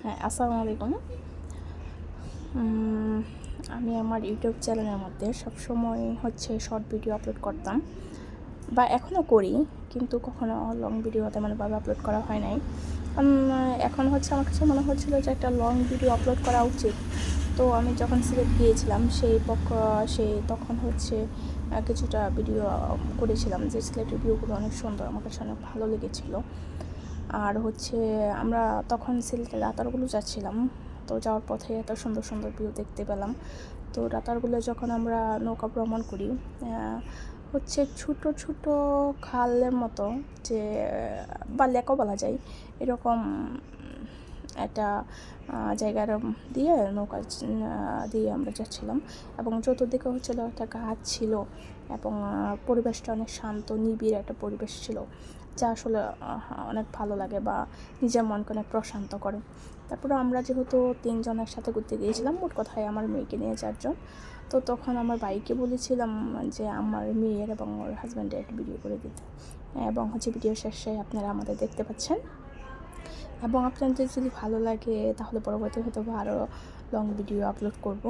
হ্যাঁ, আসসালামু আলাইকুম। আমি আমার ইউটিউব চ্যানেলের মধ্যে সবসময় শর্ট ভিডিও আপলোড করতাম বা এখনও করি, কিন্তু কখনো লং ভিডিও তেমনভাবে আপলোড করা হয় নাই। এখন আমার কাছে মনে হচ্ছিল যে একটা লং ভিডিও আপলোড করা উচিত। তো আমি যখন সিলেট গিয়েছিলাম সেই তখন কিছুটা ভিডিও করেছিলাম, যে সিলেটের ভিউগুলো অনেক সুন্দর, আমার কাছে অনেক ভালো লেগেছিলো। আর আমরা তখন সিলেটের রাতারগুলো যাচ্ছিলাম, তো যাওয়ার পথে এত সুন্দর সুন্দর ভিউ দেখতে পেলাম। তো রাতারগুলো যখন আমরা নৌকা ভ্রমণ করি, ছোটো ছোটো খালের মতো, যে বা লেকও বলা যায়, এরকম একটা জায়গার দিয়ে নৌকা দিয়ে আমরা যাচ্ছিলাম, এবং চতুর্দিকে একটা গাছ ছিল, এবং পরিবেশটা অনেক শান্ত নিবিড় একটা পরিবেশ ছিল, যা আসলে অনেক ভালো লাগে বা নিজের মনকে অনেক প্রশান্ত করে। তারপরে আমরা যেহেতু 3 জন একসাথে ঘুরতে গিয়েছিলাম, মোট কথায় আমার মেয়েকে নিয়ে 4 জন। তো তখন আমার ভাইকে বলেছিলাম যে আমার মেয়ের এবং ওর হাজব্যান্ডের একটা ভিডিও করে দিতে, এবং ভিডিও শেষে আপনারা আমাদের দেখতে পাচ্ছেন। এবং আপনাদের যদি ভালো লাগে তাহলে পরবর্তী আরও লং ভিডিও আপলোড করব।